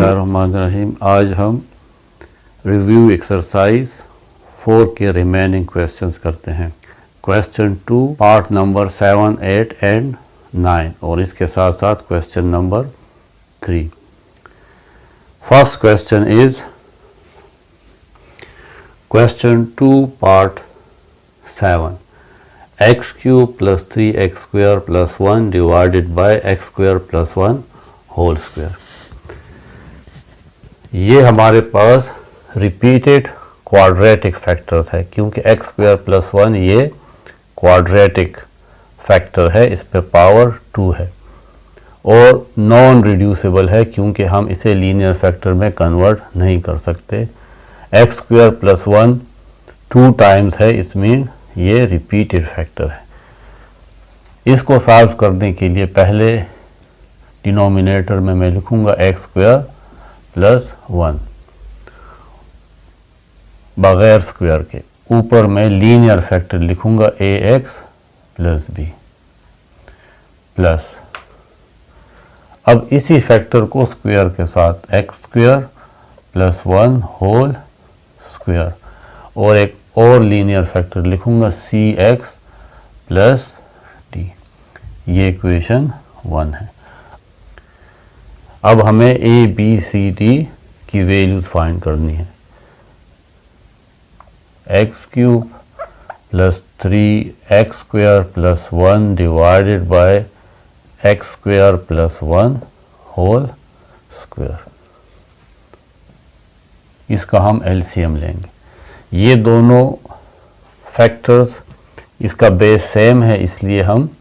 बिस्मिल्लाहिर्रहमानिर्रहीम। आज हम रिव्यू एक्सरसाइज 4 के रिमेनिंग क्वेश्चंस करते हैं। क्वेश्चन 2 पार्ट नंबर 7, 8 एंड 9 और इसके साथ साथ question number 3। First question is question 2 part 7, x cube plus 3x square plus 1 divided by x square plus 1 whole square. ये हमारे पास रिपीटेड क्वाड्रेटिक फैक्टर्स है क्योंकि एक्स स्क्वायर प्लस 1 ये क्वाड्रेटिक फैक्टर है, इस पे पावर 2 है और नॉन रिड्यूसिबल है क्योंकि हम इसे लीनियर फैक्टर में कन्वर्ट नहीं कर सकते। एक्स स्क्वायर प्लस 1 2 टाइम्स है, इस मीन ये रिपीटेड फैक्टर है। इसको सॉल्व करने के लिए पहले डिनोमिनेटर में मैं लिखूंगा एक्स स्क्वायर प्लस 1 बगैर स्क्वायर के, ऊपर मैं लीनियर फैक्टर लिखूंगा a x plus b plus, अब इसी फैक्टर को स्क्वायर के साथ x square plus 1 whole square और एक और लीनियर फैक्टर लिखूंगा सी एक्स प्लस डी। ये इक्वेशन 1 है। अब हमें ए बी सी डी की वैल्यूज फाइंड करनी है। X cube plus 3x square plus 1 divided by x square plus 1 whole square, इसका हम एलसीएम लेंगे। ये दोनों फैक्टर्स, इसका बेस सेम है इसलिए हम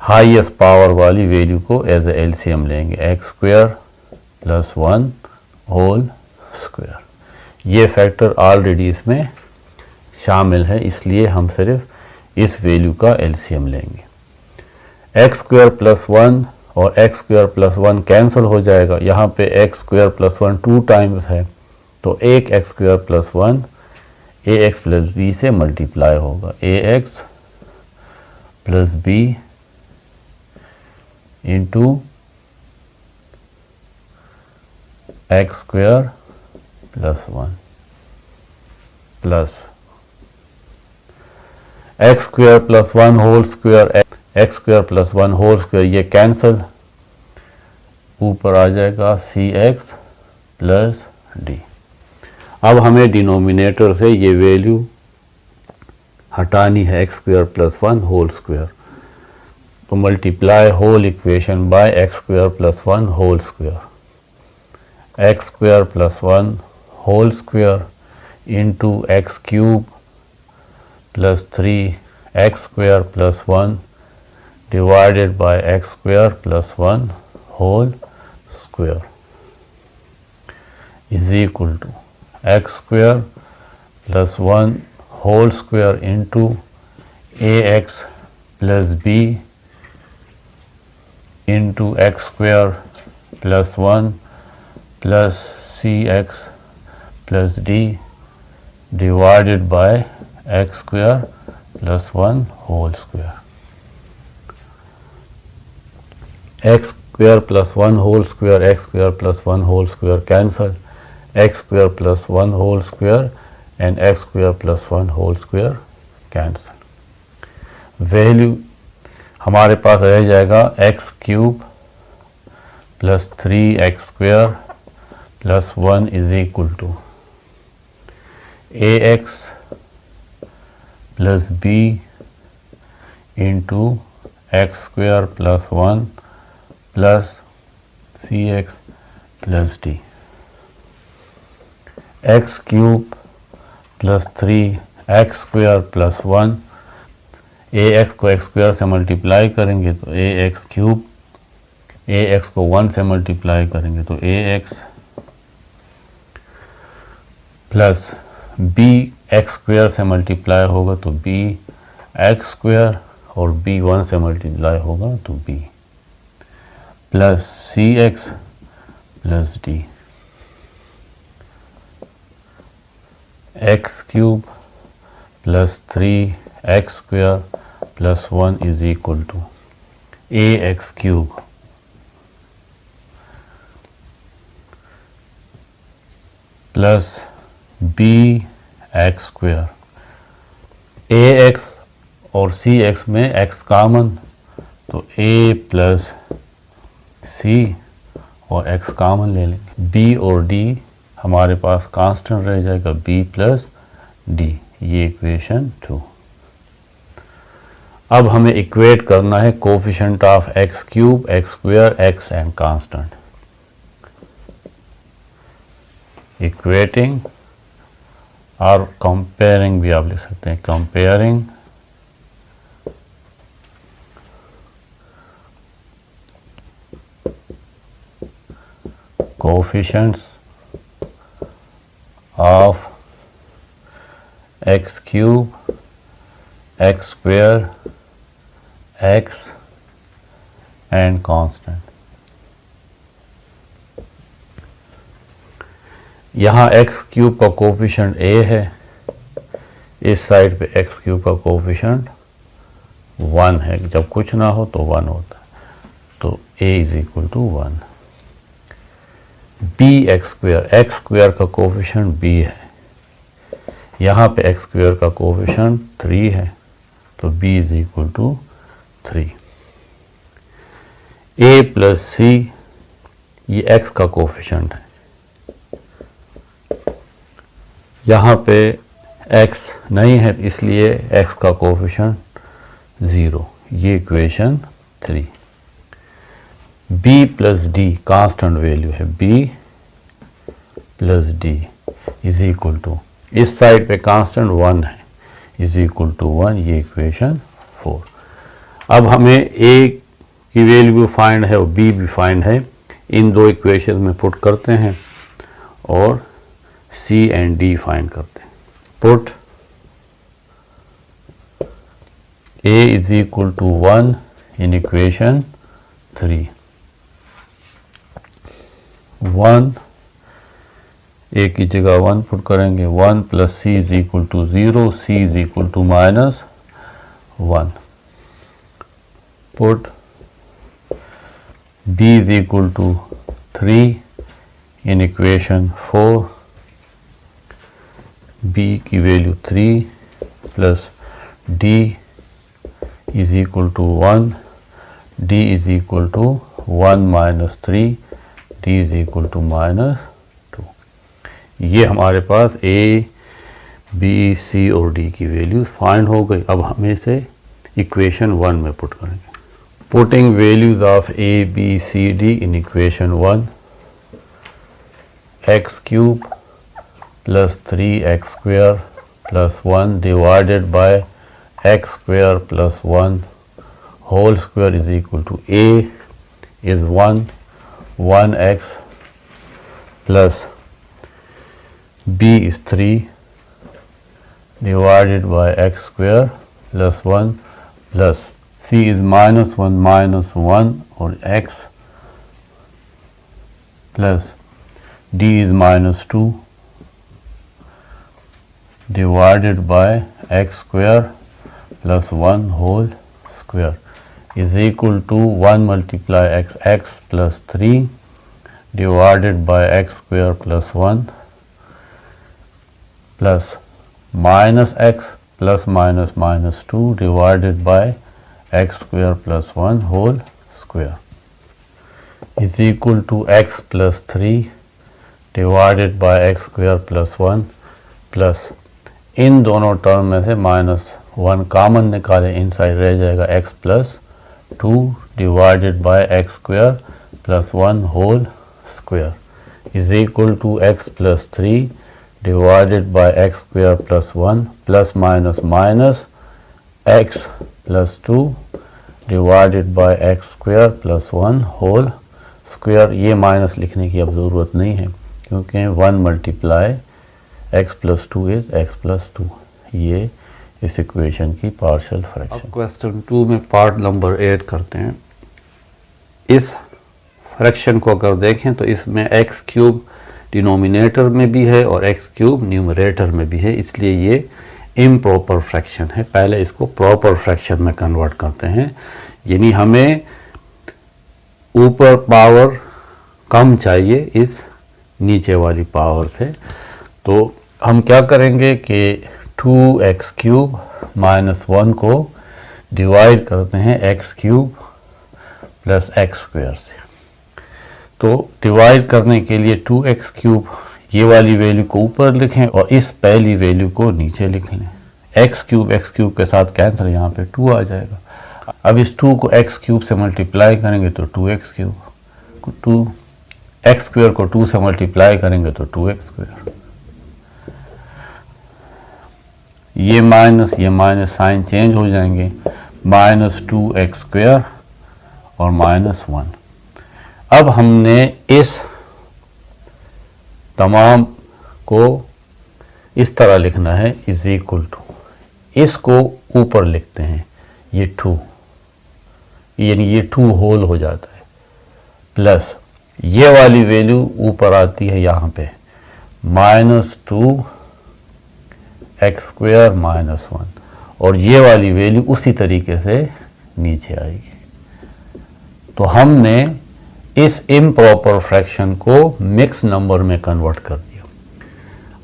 हाईएस्ट पावर वाली वैल्यू को एज ए एलसीएम लेंगे, x square plus 1 whole square. ये फैक्टर ऑलरेडी इसमें शामिल है इसलिए हम सिर्फ इस वैल्यू का एलसीएम लेंगे। एक्स स्क्वायर प्लस 1 और एक्स स्क्वायर प्लस 1 कैंसिल हो जाएगा। यहाँ पे एक्स स्क्वायर प्लस 1 2 टाइम्स है तो एक x square plus 1 a x plus b से मल्टीप्लाई होगा, a x plus b into x square plus 1 plus x square plus 1 whole square, x square plus 1 whole square ये cancel, ऊपर आ जाएगा सी x plus D. अब हमें denominator से ये वैल्यू हटानी है, x square plus 1 whole square, तो multiply whole equation by x square plus 1 whole square, x square plus 1 whole square into x cube plus 3x square plus 1 divided by x square plus 1 whole square is equal to x square plus 1 whole square into a x plus b into x square plus 1 plus c x plus d divided by x square plus 1 whole square. X square plus 1 whole square, x square plus 1 whole square cancel, x square plus 1 whole square and x square plus 1 whole square cancel. Value हमारे पास रह जाएगा x cube plus 3x square plus 1 is equal to a x plus b into x square plus 1 plus c x plus d. X cube plus 3x square plus 1, a x को x square से multiply करेंगे तो a x cube, a x को 1 से multiply करेंगे तो a x plus b x square से multiply होगा तो बी एक्स स्क्वायर और बी 1 से मल्टीप्लाई होगा तो b plus c x plus d. X cube plus 3x square plus 1 is equal to a x cube plus b x square, a x और c x में x common, तो ए plus सी और x common ले लेंगे। B और D हमारे पास constant रह जाएगा, बी प्लस डी, ये इक्वेशन 2। अब हमें इक्वेट करना है coefficient of x cube, x square, x and constant. Equating और कंपेयरिंग भी आप लिख सकते हैं, comparing coefficients of x cube, x square, x and constant. यहाँ एक्स क्यूब का कोफिशिएंट ए है, इस साइड पे एक्स क्यूब का कोफिशिएंट 1 है, जब कुछ ना हो तो 1 होता है, तो a is equal to 1। B x square का कोफिशिएंट बी है, यहाँ पे एक्स स्क्वायर का कोफिशिएंट 3 है, तो b is equal to 3। a plus C, ये x का कोफिशिएंट है, यहाँ पे x नहीं है इसलिए x का कोफिशिएंट 0, ये equation 3। b plus d constant value है, b plus d is equal to, इस साइड पे कांस्टेंट 1 है, इज इक्वल टू 1, ये इक्वेशन 4। अब हमें a की वैल्यू फाइंड है और b भी फाइंड है, इन दो इक्वेशन में पुट करते हैं और c एंड d फाइंड करते हैं। Put a is equal to 1 in equation 3, 1 a की जगह 1 पुट करेंगे, 1 plus c is equal to 0, c is equal to -1। Put b is equal to 3 in equation 4, b की value 3 plus d is equal to 1, d is equal to 1 minus 3, d is equal to -2। ये हमारे पास a, b, c और d की values find हो गई। अब हम इसे इक्वेशन 1 में पुट करेंगे। Putting values of a, b, c, d in equation 1, x cube plus 3x square plus 1 divided by x square plus 1 whole square is equal to a is 1x plus b is 3 divided by x square plus 1 plus c is -1 और x plus d is -2 divided by x square plus 1 whole square is equal to 1 multiply x plus 3 divided by x square plus 1 plus minus x plus minus 2 divided by x square plus 1 whole square is equal to x plus 3 divided by x square plus 1 plus इन दोनों term में से -1 common निकालें, inside रह जाएगा x plus 2 divided by x square plus 1 whole square is equal to x plus 3 divided by x square plus 1 plus minus x plus 2 divided by x square plus 1 whole square। ये minus लिखने की अब ज़रूरत नहीं है क्योंकि 1 multiply x plus 2 is x plus 2, ये इस इक्वेशन की पार्शियल फ्रैक्शन। अब क्वेश्चन 2 में पार्ट नंबर 8 करते हैं। इस फ्रैक्शन को अगर देखें तो इसमें x क्यूब डिनोमिनेटर में भी है और x क्यूब न्यूमरेटर में भी है, इसलिए ये इम्प्रॉपर फ्रैक्शन है। पहले इसको प्रॉपर फ्रैक्शन में कन्वर्ट करते हैं, यानी हमें ऊपर पावर कम चाहिए इस नीचे वाली पावर से। तो हम क्या करेंगे कि 2x³ माइनस 1 को डिवाइड करते हैं x³ प्लस x² से। तो डिवाइड करने के लिए 2x³ ये वाली वैल्यू को ऊपर लिखें और इस पहली वैल्यू को नीचे लिख लें। x³ के साथ कैंसिल, यहाँ पे 2 आ जाएगा। अब इस 2 को x³ से मल्टीप्लाई करेंगे तो 2x³, 2 x² को 2 से मल्टीप्लाई करेंगे तो 2x²। ये माइनस साइन चेंज हो जाएंगे, -2x² और -1। अब हमने इस तमाम को इस तरह लिखना है, इज इक्वल टू, इसको ऊपर लिखते हैं, ये 2, यानी ये 2 होल हो जाता है, प्लस ये वाली वैल्यू ऊपर आती है यहाँ पे, -2x² -1, और ये वाली वैल्यू उसी तरीके से नीचे आएगी। तो हमने इस इम्प्रॉपर फ्रैक्शन को मिक्स नंबर में कन्वर्ट कर दिया।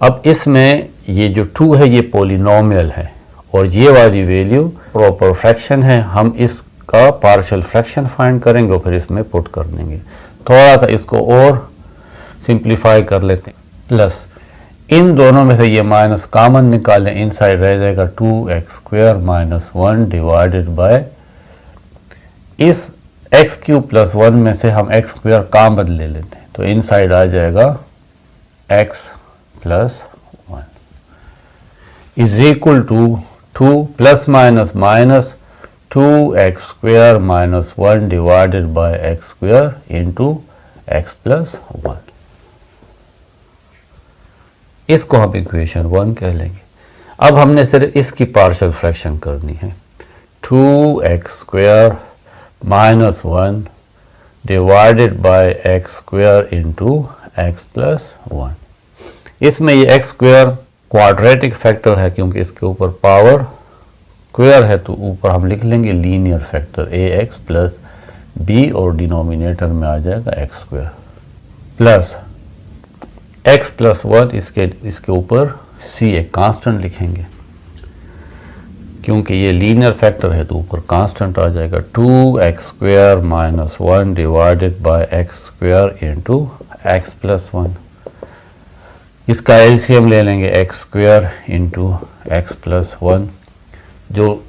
अब इसमें ये जो 2 है ये पॉलिनोमियल है और ये वाली वैल्यू प्रॉपर फ्रैक्शन है। हम इसका पार्शियल फ्रैक्शन फाइंड करेंगे और फिर इसमें पुट कर देंगे। थोड़ा सा इसको और सिंप्लीफाई कर लेते हैं, प्लस इन दोनों में से ये माइनस कॉमन निकालें, इनसाइड रह जाएगा 2x² -1 डिवाइडेड बाय, इस x³ + 1 में से हम x² कॉमन ले लेते हैं तो इनसाइड आ जाएगा x + 1 is equal to 2 ± -2x² -1 divided by x² into x + 1। इसको हम इक्वेशन 1 कह लेंगे। अब हमने सिर्फ इसकी पार्शियल फ्रैक्शन करनी है, 2x² -1 divided by x² into x + 1। इसमें ये x² क्वाड्रेटिक फैक्टर है क्योंकि इसके ऊपर पावर स्क्वायर है, तो ऊपर हम लिख लेंगे लीनियर फैक्टर ax + b और डिनोमिनेटर में आ जाएगा x² प्लस x + 1, इसके ऊपर c एक कांस्टेंट लिखेंगे क्योंकि ये लीनियर फैक्टर है तो ऊपर कांस्टेंट आ जाएगा, 2x² -1 divided by x² into x + 1। इसका एलसीएम ले लेंगे x² इंटू x + 1, जो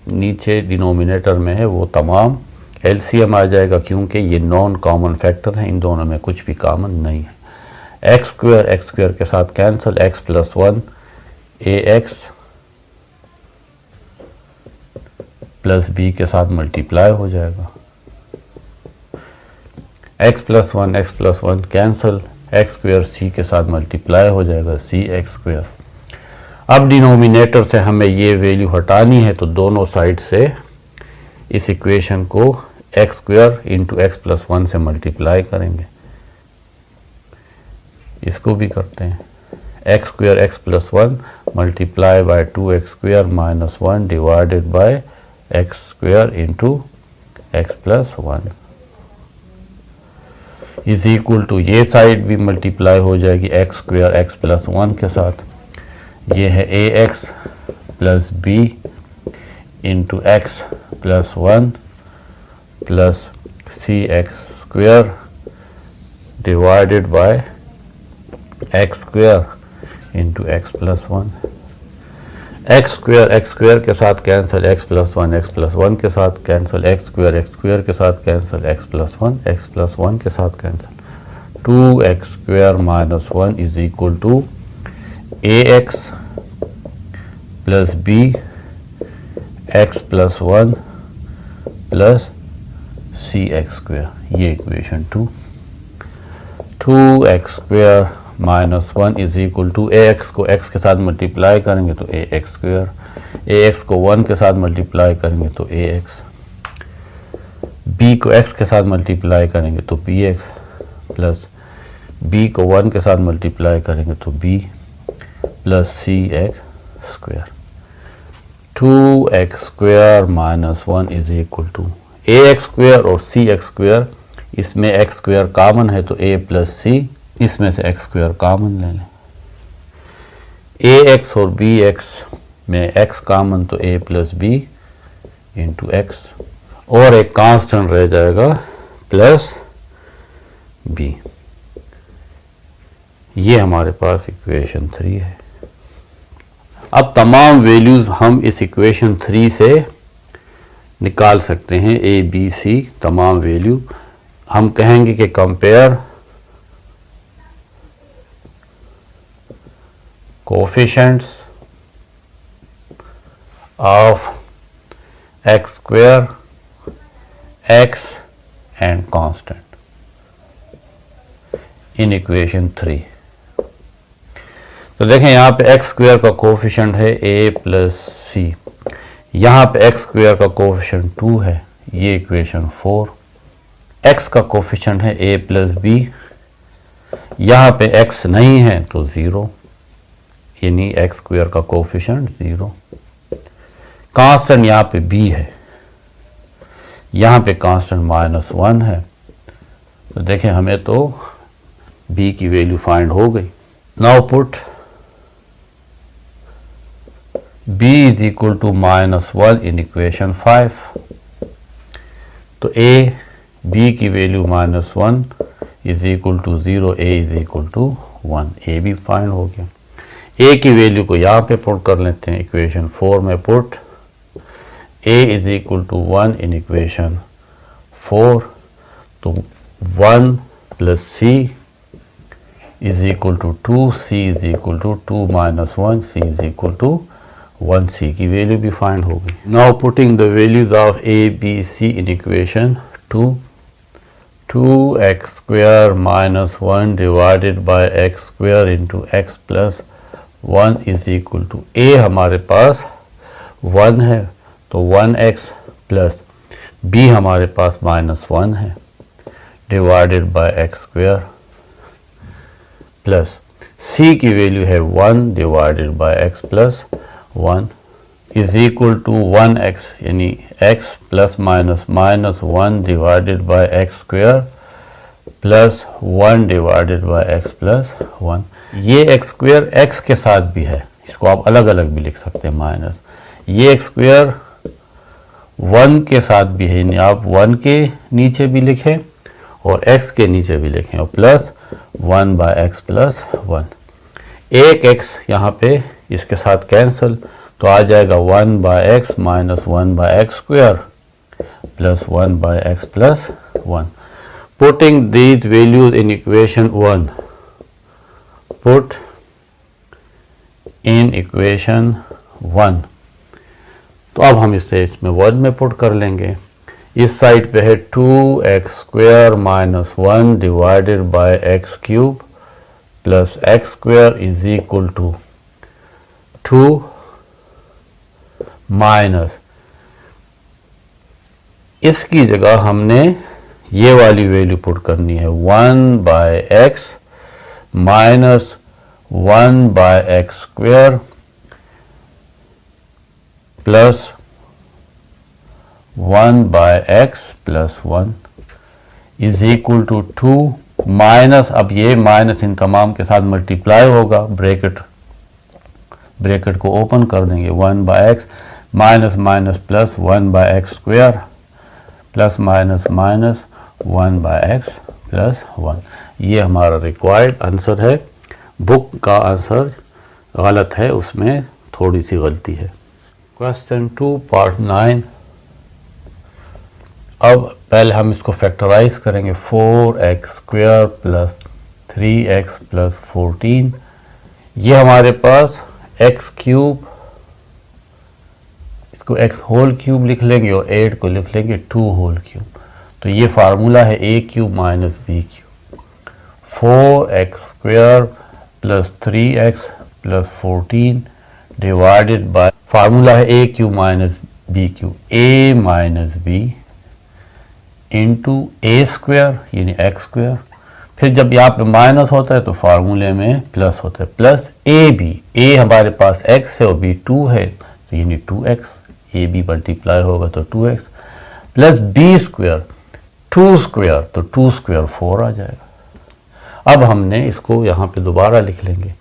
नीचे डिनोमिनेटर में है वो तमाम एलसीएम आ जाएगा क्योंकि ये नॉन कॉमन फैक्टर है, इन दोनों में कुछ भी कॉमन नहीं है। x² के साथ cancel, x + 1 ax plus b के साथ मल्टीप्लाई हो जाएगा, x + 1 कैंसिल, x² c के साथ मल्टीप्लाई हो जाएगा cx²। अब डिनोमिनेटर से हमें ये वैल्यू हटानी है तो दोनों साइड से इस इक्वेशन को x² इंटू x + 1 से मल्टीप्लाई करेंगे। इसको भी करते हैं, x² x + 1 multiply by 2x² -1 divided by x² into x + 1 is equal to, ये साइड भी मल्टीप्लाई हो जाएगी x² x + 1 के साथ, ये है ax + b into x + 1 plus cx² divided by x² into x + 1। x² के साथ कैंसिल, x + 1 x + 1 के साथ कैंसिल, x² के साथ कैंसिल, x + 1 x + 1 के साथ cancel, 2x² -1 is equal to ax + b x + 1 plus cx²। ये equation 2, 2x² -1 is equal to, ax को x के साथ मल्टीप्लाई करेंगे तो ax², ax को 1 के साथ मल्टीप्लाई करेंगे तो ax, b को x के साथ मल्टीप्लाई करेंगे तो bx, प्लस b को 1 के साथ मल्टीप्लाई करेंगे तो b plus cx²। 2x² -1 is equal to ax² और cx², इसमें x² कॉमन है तो a + c, इसमें से x² कॉमन ले लें, ए एक्स और बी एक्स में एक्स कॉमन तो ए प्लस बी इंटू एक्स, और एक कांस्टेंट रह जाएगा प्लस बी। ये हमारे पास इक्वेशन 3 है। अब तमाम वैल्यूज हम इस इक्वेशन 3 से निकाल सकते हैं, ए बी सी तमाम वैल्यू। हम कहेंगे कि compare coefficients of x square, x and constant in equation 3। तो देखें यहाँ पे एक्स स्क्वायर का कोएफिशिएंट है ए प्लस सी, यहाँ पे एक्स स्क्वायर का कोएफिशिएंट 2 है, ये इक्वेशन 4। एक्स का कोएफिशिएंट है ए प्लस बी, यहाँ पे एक्स नहीं है तो 0, यानी एक्स स्क्वायर का कोएफिशिएंट 0। कांस्टेंट यहाँ पे बी है, यहाँ पे कांस्टेंट -1 है। तो देखें हमें तो बी की वैल्यू फाइंड हो गई। Now put b is equal to -1 in equation 5। तो a b की value -1 is equal to 0, a is equal to 1, a भी फाइंड हो गया। a की वैल्यू को यहाँ पे पुट कर लेते हैं, इक्वेशन 4 में put a is equal to 1 in equation 4। तो 1 plus c is equal to 2, c is equal to 2 minus 1, c is equal to 1, c की वैल्यू भी फाइंड हो गई। Now putting the values of a b c in equation 2, 2x square minus 1 divided by x square into x plus 1 is equal to a हमारे पास 1 है तो 1x plus b हमारे पास -1 है divided by x square plus c की value है 1 divided by x plus 1 is equal to 1x, यानी x plus minus -1 divided by x square plus 1 divided by x plus 1। ये x स्क्वायर x के साथ भी है, इसको आप अलग अलग भी लिख सकते हैं माइनस। ये x स्क्वायर 1 के साथ भी है, यानी आप 1 के नीचे भी लिखें और x के नीचे भी लिखें, और प्लस 1 बाय x प्लस 1। एक x यहाँ पे इसके साथ कैंसिल, तो आ जाएगा 1 by x minus 1 by x square plus 1 by x plus 1। Putting these values in equation 1, put in equation 1। तो अब हम इसे इसमें वर्ड में पुट कर लेंगे। इस साइड पे है 2x square minus 1 divided by x cube plus x square is equal to 2 minus, इसकी जगह हमने ये वाली वैल्यू पुट करनी है 1 by x minus 1 by x square plus 1 by x plus 1 is equal to 2 minus, अब ये माइनस इन तमाम के साथ मल्टीप्लाई होगा, ब्रैकेट को ओपन कर देंगे, 1 by x minus minus plus 1 by x square plus minus minus 1 by x plus 1। ये हमारा रिक्वायर्ड आंसर है। बुक का आंसर गलत है, उसमें थोड़ी सी गलती है। Question 2 part 9। अब पहले हम इसको फैक्टराइज करेंगे। 4x square plus 3x plus 14, ये हमारे पास x क्यूब, इसको x होल क्यूब लिख लेंगे और 8 को लिख लेंगे 2 होल क्यूब। तो ये फार्मूला है a cube minus b cube. 4x square plus 3x plus 14 divided bye, formula है a cube minus b cube, a minus b into A square यानी एक्स स्क्वायर। फिर जब यहाँ पे माइनस होता है तो फार्मूले में प्लस होता है, प्लस ए बी, ए हमारे पास x है और b 2 है तो यानी 2x, ए बी मल्टीप्लाई होगा तो 2x plus B square, 2 square तो 2 स्क्वायर 4 आ जाएगा। अब हमने इसको यहाँ पे दोबारा लिख लेंगे।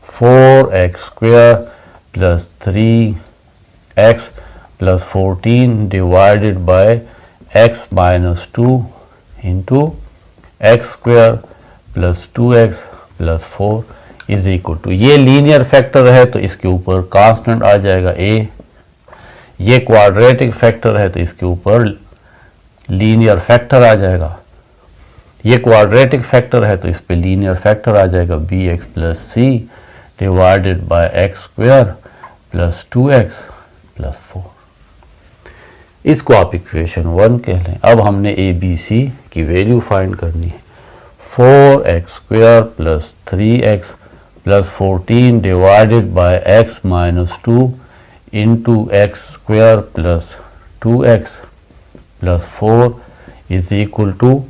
4x² plus 3x plus 14 divided by x minus 2 into x² plus 2x plus 4 is equal to, ये लीनियर फैक्टर है तो इसके ऊपर कांस्टेंट आ जाएगा a, ये क्वाड्रेटिक फैक्टर है तो इसके ऊपर लीनियर फैक्टर आ जाएगा, ये क्वाड्रेटिक फैक्टर है तो इस पे लीनियर फैक्टर आ जाएगा bx plus c divided by x² plus 2x plus 4। इसको आप इक्वेशन 1 कह लें। अब हमने a b c की वैल्यू फाइंड करनी है। 4x² plus 3x plus 14 divided by x minus 2 into x² plus 2x plus 4 is equal to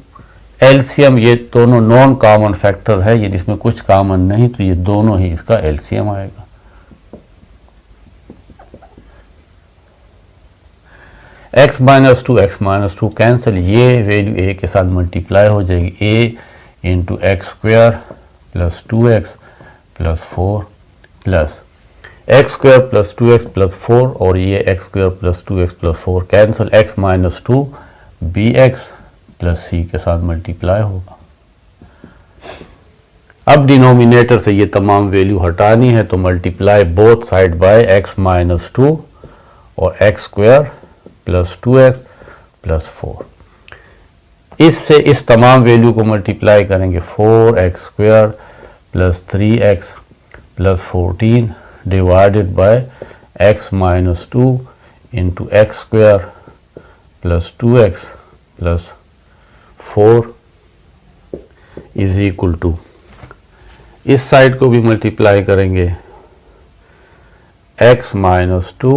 LCM, ये दोनों नॉन कॉमन फैक्टर है, ये इसमें कुछ कॉमन नहीं तो ये दोनों ही इसका एलसीएम आएगा। x माइनस 2 कैंसिल, ये वैल्यू a के साथ मल्टीप्लाई हो जाएगी, a into x² plus 2x plus 4 plus x² plus 2x plus 4 और ये x² plus 2x plus 4 cancel, x minus 2 bx plus c के साथ मल्टीप्लाई होगा। अब डिनोमिनेटर से ये तमाम वैल्यू हटानी है तो multiply both side by x minus 2 और x² प्लस 2x प्लस 4। इससे इस तमाम वैल्यू को मल्टीप्लाई करेंगे 4x² plus 3x plus 14 divided by x minus 2 into x² plus 2x plus 4 is equal to, इस साइड को भी मल्टीप्लाई करेंगे x minus 2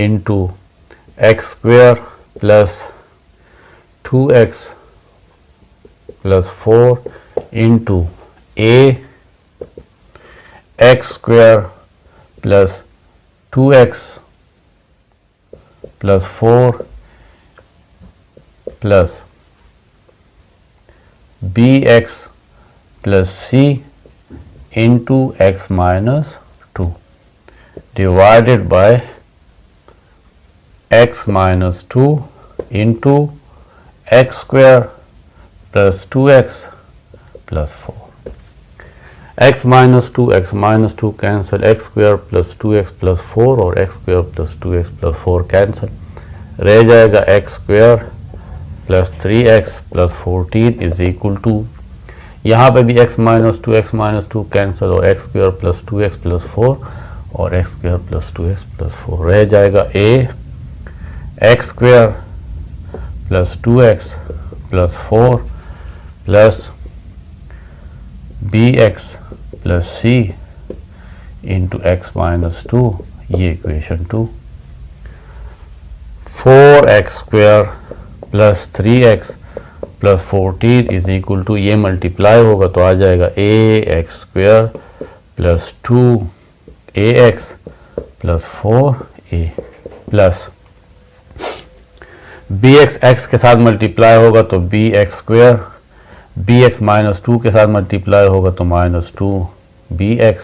into x² plus 2x plus 4 into a x² plus 2x plus 4 plus bx plus c into x minus 2 divided by x minus 2 into x² plus 2x plus 4। x minus 2 cancel, x² plus 2x plus 4 और x² plus 2x plus 4 cancel, रह जाएगा x² plus 3x plus 14 is equal to, यहाँ पे भी x minus 2 cancel और x² plus 2x plus 4 और x² plus 2x plus 4, रह जाएगा a x² plus 2x plus 4 plus bx plus c into x minus 2, ये equation 2। 4x² plus 3x plus 14 is equal to, ये multiply होगा तो आ जाएगा ax² plus 2ax plus 4a plus bx x के साथ मल्टीप्लाई होगा तो bx², bx माइनस 2 के साथ मल्टीप्लाई होगा तो माइनस 2bx,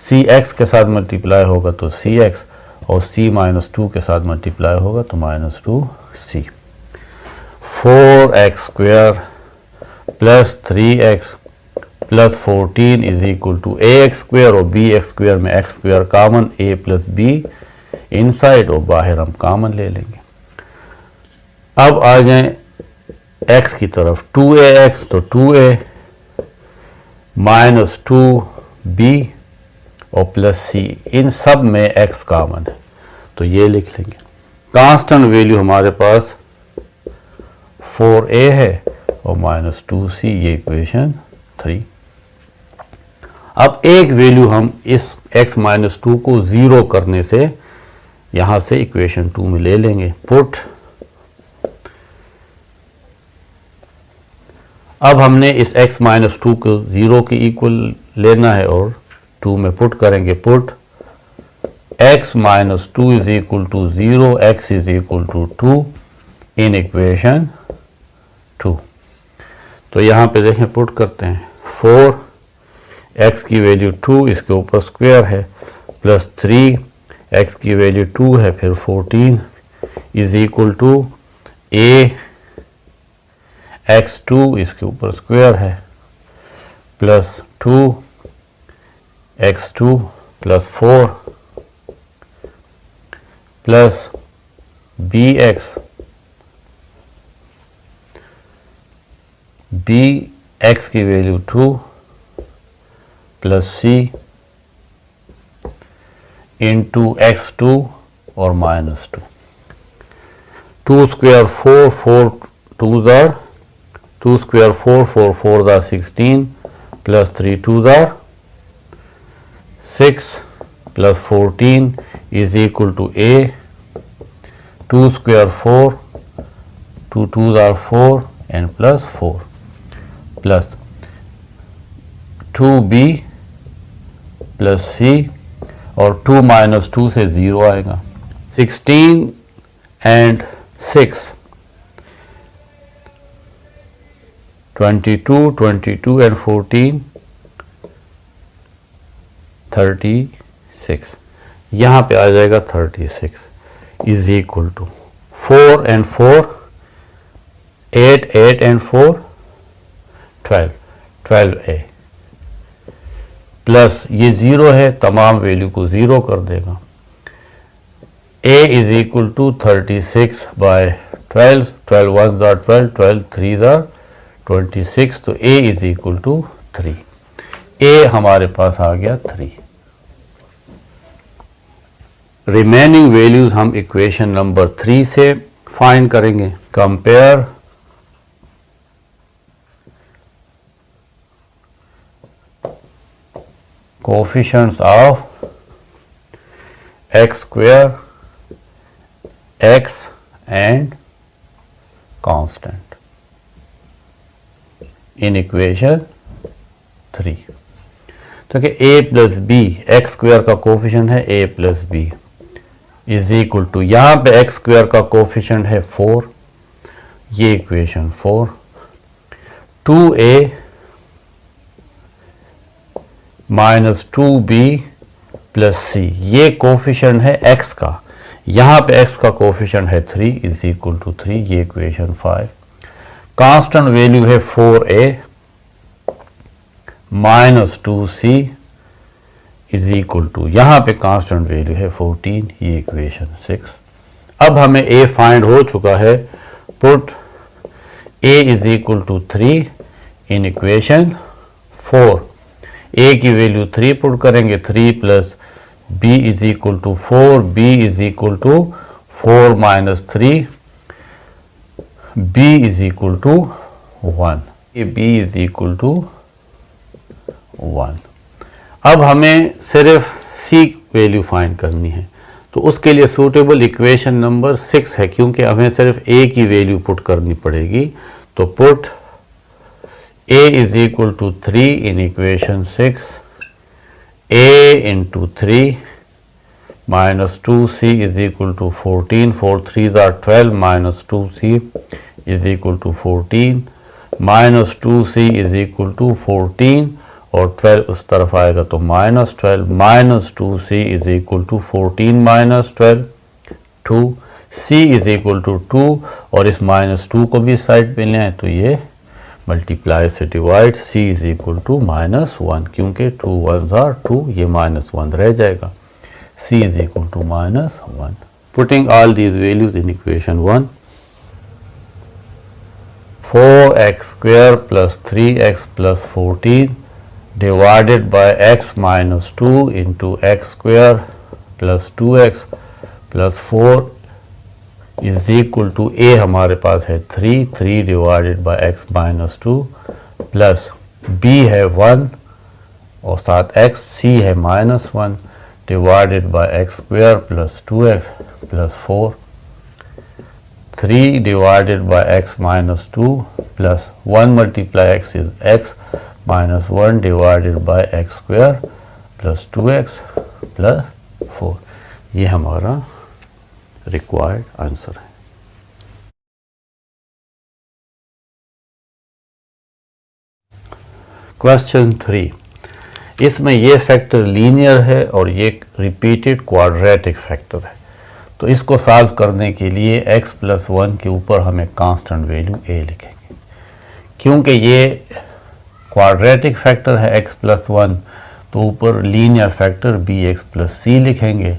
cx के साथ मल्टीप्लाई होगा तो cx और c माइनस 2 के साथ मल्टीप्लाई होगा तो minus 2c। 4x² plus 3x plus 14 is equal to ax² और bx² में x² common, a plus b inside और बाहर हम कॉमन ले लेंगे। अब आ जाएं x की तरफ, 2ax तो 2a माइनस 2b और प्लस c, इन सब में x कॉमन है तो ये लिख लेंगे। कांस्टेंट वैल्यू हमारे पास 4a है और माइनस 2c, ये इक्वेशन 3। अब एक वैल्यू हम इस x माइनस 2 को 0 करने से यहां से इक्वेशन 2 में ले लेंगे, पुट। अब हमने इस x माइनस 2 को 0 के इक्वल लेना है और 2 में पुट करेंगे, put x minus 2 is equal to 0, x is equal to 2 in equation 2। तो यहाँ पे देखें पुट करते हैं 4 x की वैल्यू 2 इसके ऊपर स्क्वायर है प्लस 3 x की वैल्यू 2 है फिर 14 is equal to a x2 इसके ऊपर स्क्वायर है plus 2 x2 plus 4 plus x की value 2 plus c into x2 और minus 2 2 square 4 4 2 are 2 square 4 4 4 are 16 plus 3 2 are 6 plus 14 is equal to a 2 square 4 2 2 are 4 and plus 4 plus 2b plus c और 2 minus 2 से 0 आएगा 16 and 6 22 22 and 14 36 यहाँ पे आ जाएगा 36 is equal to 4 and 4 8 8 and 4 12 12a प्लस ये 0 है तमाम वैल्यू को 0 कर देगा a is equal to 36 by 12 12 1 are 12 12 3 are 26 तो a is equal to 3 a हमारे पास आ गया 3 रिमेनिंग वैल्यूज हम इक्वेशन नंबर 3 से फाइंड करेंगे compare coefficients of x square x and constant in equation 3 तो कि a plus b x square का कोफिशिएंट है a plus b is equal to यहाँ पे एक्स स्क्वायर का कोफिशिएंट है 4 ये equation 4 2a minus 2b plus c ये कोफिशिएंट है x का यहाँ पे x का कोफिशिएंट है 3 इज इक्वल टू 3 ये इक्वेशन 5 कांस्टेंट वैल्यू है 4a minus 2c is equal to यहाँ पे कांस्टेंट वैल्यू है 14 ये इक्वेशन 6 अब हमें a फाइंड हो चुका है put a is equal to 3 in equation 4 a की वैल्यू 3 पुट करेंगे 3 plus b is equal to 4 b is equal to 4 minus 3 b is equal to 1 b is equal to 1 अब हमें सिर्फ c वैल्यू फाइंड करनी है तो उसके लिए सूटेबल इक्वेशन नंबर 6 है क्योंकि हमें सिर्फ a की वैल्यू पुट करनी पड़ेगी तो put a is equal to 3 in equation 6 a into 3 minus 2c is equal to 14 4 3s are 12 minus 2c is equal to 14 minus 2c is equal to 14 और 12 उस तरफ आएगा तो minus 12 minus 2c is equal to 14 minus 12 2 c is equal to 2 और इस minus 2 को भी side पे ले आए तो ये मल्टीप्लाई से divide c is equal to -1 क्योंकि 2 1s are 2 ये -1 रह जाएगा c is equal to -1 putting all these values in equation 1 4x square plus 3x plus 14 divided by x minus 2 into x square plus 2x plus 4 is equal to a हमारे पास है 3 divided by x minus 2 plus b है 1 और साथ x c है -1 divided by x square plus 2x plus 4 3 divided by x minus 2 plus 1 multiply x is x minus 1 divided by x square plus 2x plus 4 ये हमारा required answer है question 3 इसमें ये factor linear है और ये repeated quadratic factor है। तो इसको सॉल्व करने के लिए x + 1 के ऊपर हम एक कांस्टेंट वैल्यू a लिखेंगे। क्योंकि ये क्वाड्रेटिक फैक्टर है x + 1, तो ऊपर लीनियर फैक्टर bx + c लिखेंगे।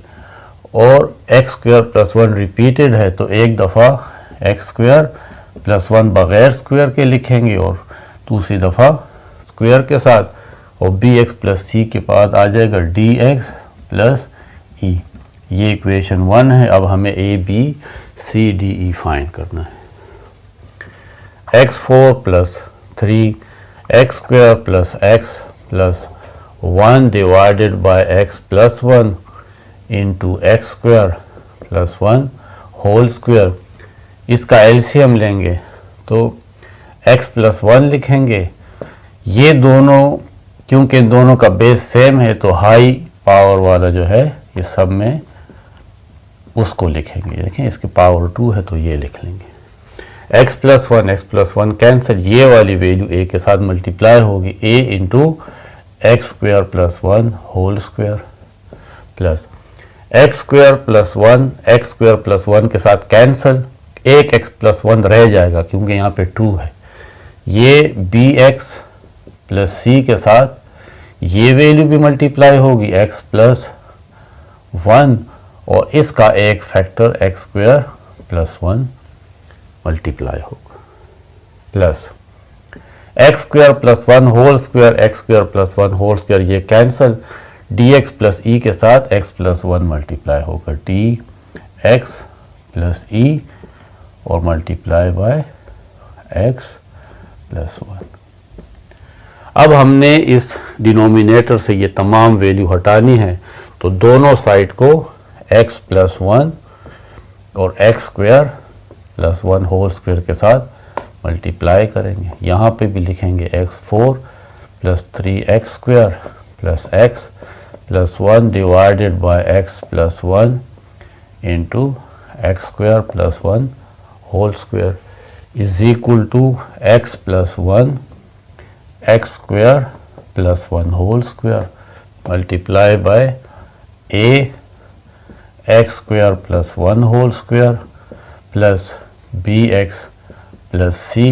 और x² + 1 रिपीटेड है तो एक दफ़ा x² + 1 बग़ैर स्क्वायर के लिखेंगे और दूसरी दफ़ा स्क्वायर के साथ, और bx + c के बाद आ जाएगा dx + e। ये इक्वेशन 1 है। अब हमें a b c d e find करना है। x4 + 3 x² + x + 1 divided by x + 1 into x² + 1 whole square. इसका एलसीएम लेंगे तो x + 1 लिखेंगे। ये दोनों, क्योंकि दोनों का बेस सेम है तो हाई पावर वाला जो है ये सब में उसको लिखेंगे। देखें इसकी पावर 2 है तो ये लिख लेंगे। x + 1 कैंसिल, ये वाली वैल्यू a के साथ मल्टीप्लाई होगी, a into x² + 1 whole square plus x² + 1 x² + 1 के साथ कैंसिल, एक x + 1 रह जाएगा क्योंकि यहाँ पे 2 है। ये bx + c के साथ ये वैल्यू भी मल्टीप्लाई होगी x + 1 और इसका एक फैक्टर x² + 1 मल्टीप्लाई होगा plus x² + 1 whole square x² + 1 whole square ये कैंसिल, dx + e के साथ x + 1 मल्टीप्लाई होगा dx + e और मल्टीप्लाई बाय x + 1। अब हमने इस डिनोमिनेटर से ये तमाम वैल्यू हटानी है तो दोनों साइड को x + 1 और x² + 1 होल स्क्वायर के साथ मल्टीप्लाई करेंगे। यहाँ पे भी लिखेंगे x4 + 3x² + x + 1 divided by x + 1 into x² + 1 whole square is equal to x + 1 x² + 1 whole square multiply by a x² + 1 whole square plus bx + c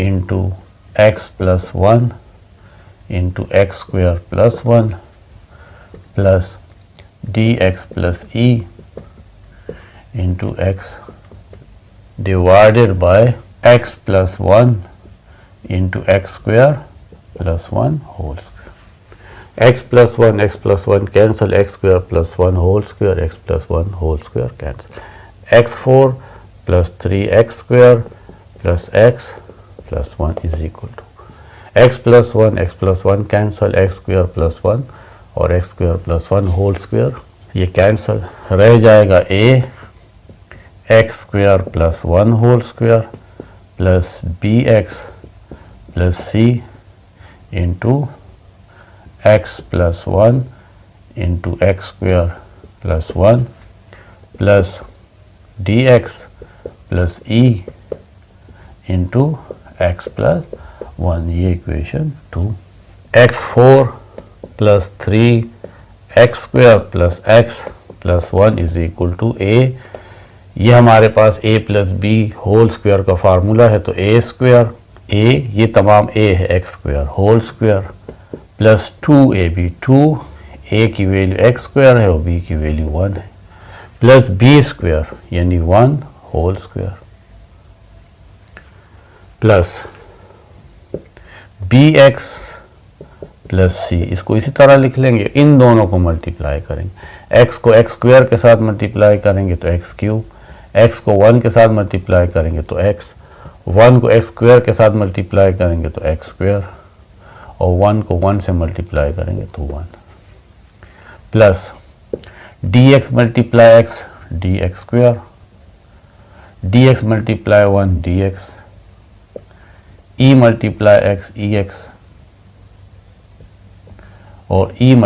into x + 1 into x² + 1 plus dx + e into x divided by x + 1 into x² + 1 whole square. x + 1 cancel, x² + 1 whole square x + 1 whole square cancel, x4 + 3x² + x + 1 is equal to x + 1 cancel, x² + 1 और x² + 1 whole square ये cancel, रह जाएगा a x² + 1 whole square plus bx + c into x + 1 into x² + 1 plus dx + e into x + 1। ये equation 2। x4 + 3x² + x + 1 is equal to a। ये हमारे पास a + b whole square का formula है तो a² a ये तमाम a है x² whole square plus 2ab 2 a की वैल्यू x² है और b की वैल्यू 1 है प्लस b² यानी 1 whole square plus bx + c, इसको इसी तरह लिख लेंगे, इन दोनों को मल्टीप्लाई करेंगे। x को x² के साथ मल्टीप्लाई करेंगे तो x3, x को 1 के साथ मल्टीप्लाई करेंगे तो x, 1 को x² के साथ मल्टीप्लाई करेंगे तो x² और 1 को 1 से मल्टीप्लाई करेंगे तो 1 plus dx × x dx², dx × 1 dx, e × x ex और e ×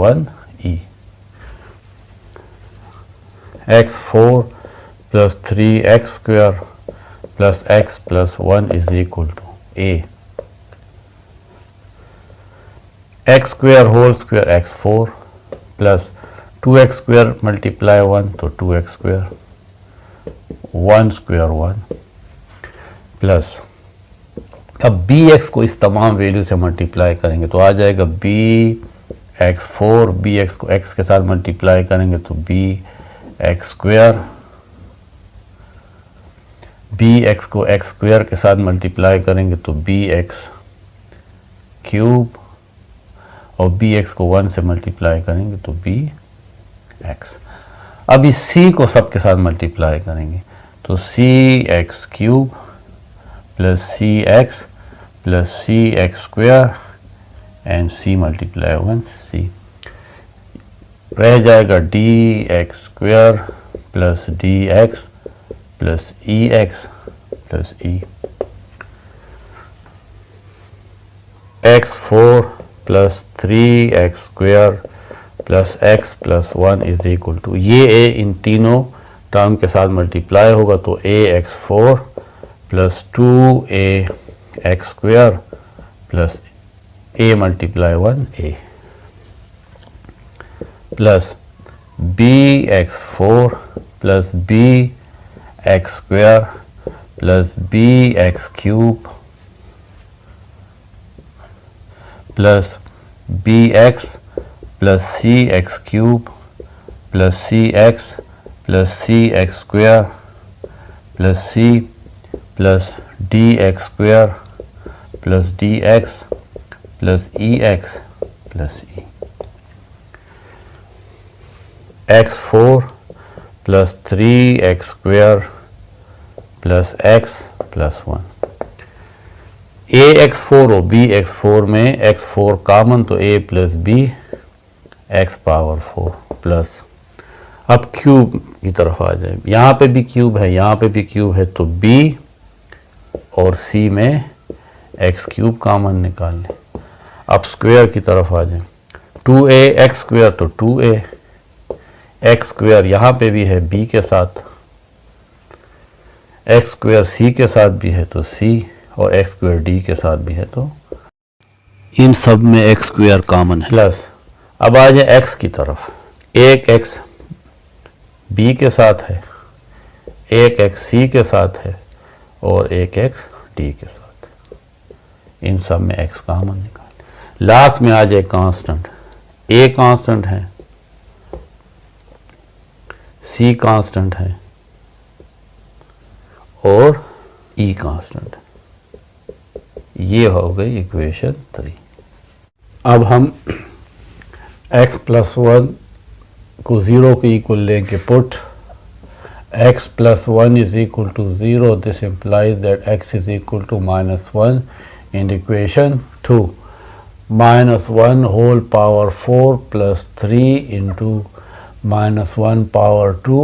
1 e। x4 + 3x² + x + 1 is equal to a x square whole square x 4 plus 2x square multiply 1 तो 2x स्क्वायर 1 स्क्वायर 1 प्लस अब bx को इस तमाम value से multiply करेंगे तो आ जाएगा bx4, bx को x के साथ मल्टीप्लाई करेंगे तो bx स्क्वायर, bx को x स्क्वायर के साथ मल्टीप्लाई करेंगे तो bx क्यूब और bx को 1 से मल्टीप्लाई करेंगे तो bx। अब इस c को सबके साथ मल्टीप्लाई करेंगे तो cx cube plus cx plus cx square and c multiply 1 c, रह जाएगा dx square plus dx plus ex plus e। x4 plus 3x square plus x plus 1 is equal to, ये a इन तीनों term के साथ multiply होगा तो ax4 plus 2ax square plus a multiply 1 a plus bx4 plus bx square plus bx cube plus bx plus cx cube plus cx plus cx square plus c plus dx square plus dx plus ex plus e। x4 plus 3x square plus x plus 1, ax4 और bx4 में x4 common तो a plus b x power 4 plus, अब cube की तरफ आ जाए, यहाँ पे भी क्यूब है यहाँ पे भी क्यूब है तो b और c में x क्यूब कॉमन निकाल लें। अब स्क्वायर की तरफ आ जाए, 2a x स्क्वायर तो 2a x स्क्वायर यहाँ पे भी है b के साथ, x स्क्वायर c के साथ भी है तो c और x स्क्वायर d के साथ भी है तो इन सब में x स्क्वायर कॉमन है प्लस। अब आ जाए x की तरफ, एक x b के साथ है, एक x c के साथ है और एक x d के साथ है, इन सब में x कॉमन निकाल। लास्ट में आ जाए कांस्टेंट, a कांस्टेंट है, c कांस्टेंट है और e कांस्टेंट है। ये हो गई इक्वेशन 3। अब हम x प्लस 1 को 0 के इक्वल लेंगे put x plus 1 is equal to 0, this implies that x is equal to -1 in equation 2, -1 whole power 4 plus 3 into -1 power 2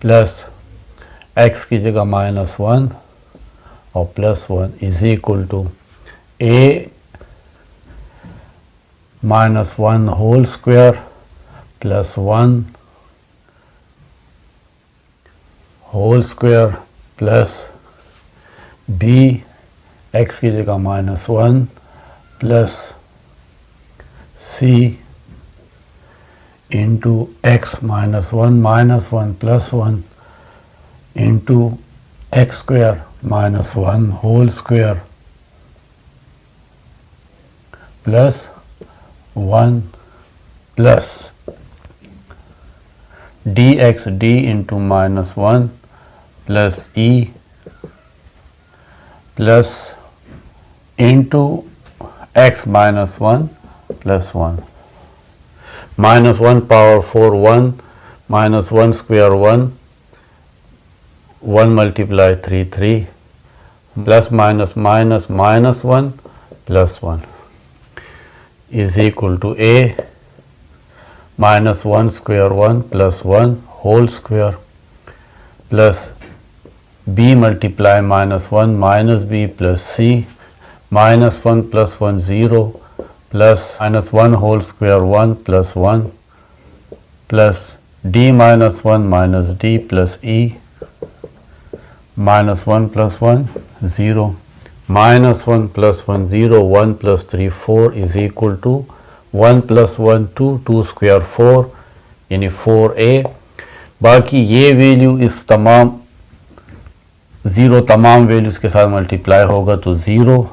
plus x की जगह -1 और plus 1 is equal to a -1 whole square plus 1 whole square plus b x की जगह -1 plus c into x -1 plus 1 into x square -1 whole square plus 1 plus dx d into -1 plus e plus into x -1 plus 1 -1 power 4 1 -1 square 1 1 multiply 3 3 plus minus minus -1 plus 1 is equal to a -1 square 1 plus 1 whole square plus b multiply -1 minus b plus c -1 plus 1 0 plus -1 whole square 1 plus 1 plus d -1 minus d plus e -1 plus 1 0 -1 + 1 0, 1 + 3 4 is equal to 1 + 1 2, 2 square 4 यानी 4a। बाकी ये value इस तमाम 0 तमाम values के साथ multiply होगा तो 0,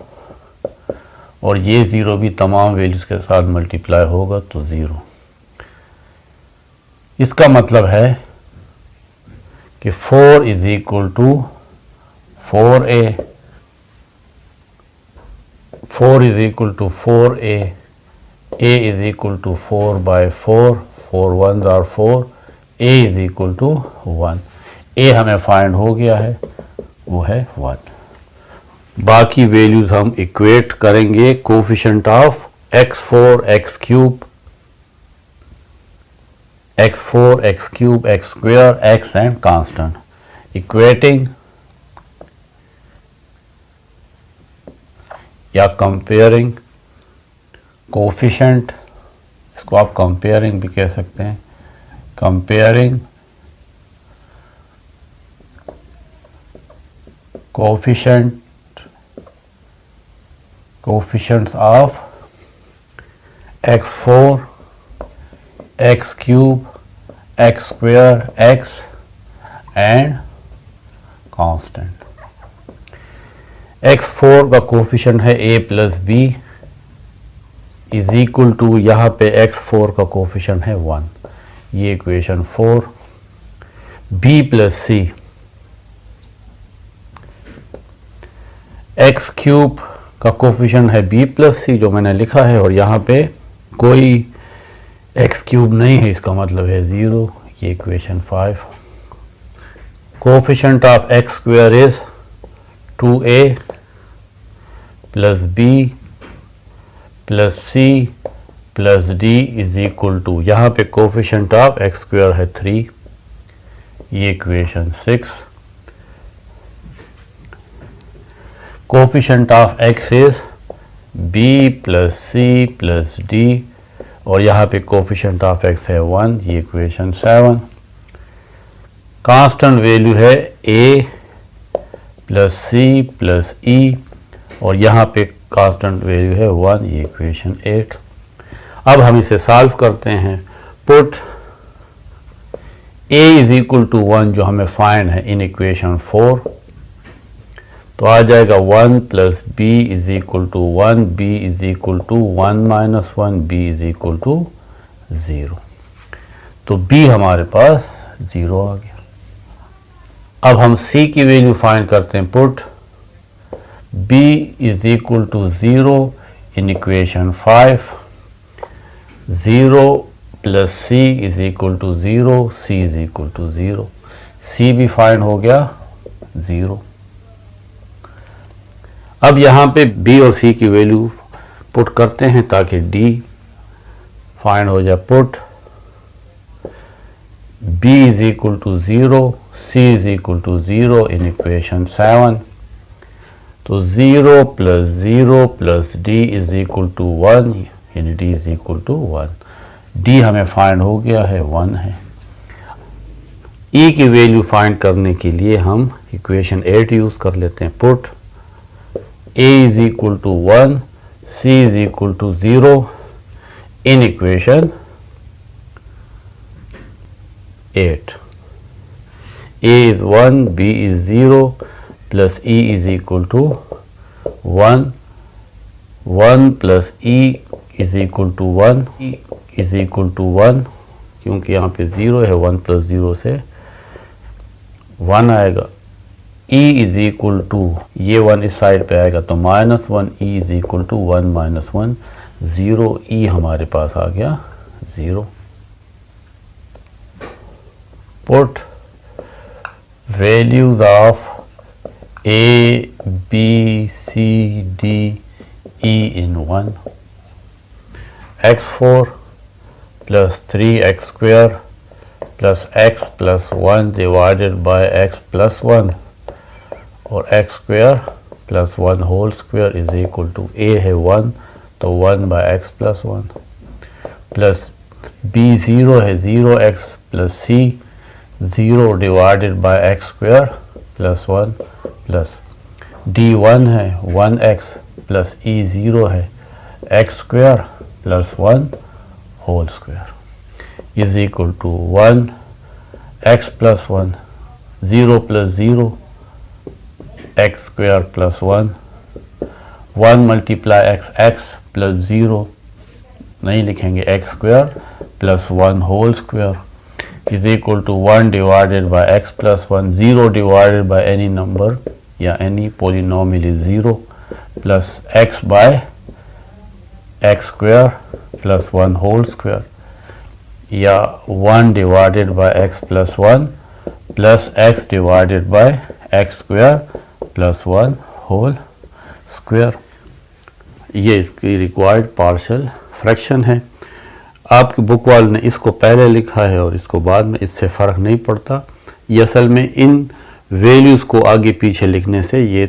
और ये 0 भी तमाम वैल्यूज़ के साथ मल्टीप्लाई होगा तो 0। इसका मतलब है कि 4 is equal to 4a, 4 is equal to 4a, a is equal to 4/4, 4 1s are 4, a is equal to 1। a हमें फाइंड हो गया है, वो है 1। बाकी वैल्यूज हम इक्वेट करेंगे coefficient of x4 x3 x4 x3 x square x and constant. Equating या कंपेयरिंग कोफिशिएंट, इसको आप कंपेयरिंग भी कह सकते हैं, comparing coefficients of x4 x3 x square x and constant। x4 का कोफिशिएंट है a + b is equal to, यहाँ पे x4 का कोफिशिएंट है 1, ये इक्वेशन 4। b + c, x3 का कोफिशिएंट है b + c जो मैंने लिखा है, और यहाँ पे कोई x3 नहीं है, इसका मतलब है 0, ये equation 5। Coefficient of x square is 2a + b + c + d is equal to, यहाँ पे कोफिशिएंट ऑफ x स्क्वायर है 3, ये equation 6। Coefficient of x is b + c + d, और यहाँ पे कोफिशिएंट ऑफ x है 1, ये इक्वेशन 7। कांस्टेंट वैल्यू है a + c + e, और यहाँ पे कांस्टेंट वैल्यू है 1, ये इक्वेशन 8। अब हम इसे सॉल्व करते हैं। Put a is equal to 1 जो हमें फाइंड है इन इक्वेशन 4, तो आ जाएगा 1 + b is equal to 1, b is equal to 1 - 1, b is equal to 0। तो b हमारे पास 0 आ गया। अब हम c की वैल्यू फाइंड करते हैं। Put b is equal to 0 in equation 5, 0 + c is equal to 0, c is equal to 0, c भी find हो गया 0। अब यहाँ पे b और c की वैल्यू पुट करते हैं ताकि d फाइंड हो जाए। Put b is equal to 0, c is equal to 0 in equation 7, तो 0 + 0 + d इज इक्वल टू 1, यानी d is equal to 1। d हमें फाइंड हो गया है 1 है। e की वैल्यू फाइंड करने के लिए हम इक्वेशन 8 यूज कर लेते हैं। Put a is equal to 1, c is equal to 0 in equation 8। a is 1, b is 0 plus e is equal to 1, 1 plus e is equal to 1, e is equal to 1, क्योंकि यहाँ पे 0 है, 1 plus 0 से 1 आएगा। e is equal to, ये 1 इस side पे आएगा तो -1, e is equal to 1 - 1, 0, e हमारे पास आ गया 0। Put values of a, b, c, d, e in 1, x4 plus 3x square plus x plus 1 divided by x plus 1, और x square plus 1 whole square is equal to a है 1 तो 1 by x plus 1 plus b 0 है 0x plus c 0 divided by x square plus 1 plus D1 है 1x plus E0 है x square plus 1 whole square is equal to 1 x plus 1 0 plus 0 x square plus 1 1 multiply x plus 0 नहीं लिखेंगे x square plus 1 whole square is equal to 1 divided by x plus 1 0 divided by any number या any polynomial is 0 plus x by x square plus 1 whole square या 1 divided by x plus 1 plus x divided by x square plus 1 whole square. ये इसकी required partial fraction है। आपकी book वाले ने इसको पहले लिखा है और इसको बाद में, इससे फ़र्क नहीं पड़ता। ये असल में इन वैल्यूज़ को आगे पीछे लिखने से ये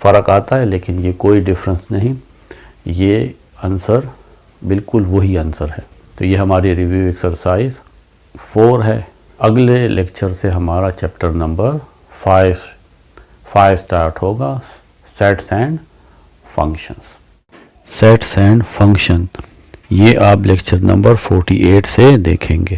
फ़र्क आता है, लेकिन ये कोई डिफरेंस नहीं, ये आंसर बिल्कुल वही आंसर है। तो ये हमारी रिव्यू एक्सरसाइज 4 है। अगले लेक्चर से हमारा चैप्टर नंबर 5 स्टार्ट होगा, sets and functions. Sets and function ये आप लेक्चर नंबर 48 से देखेंगे।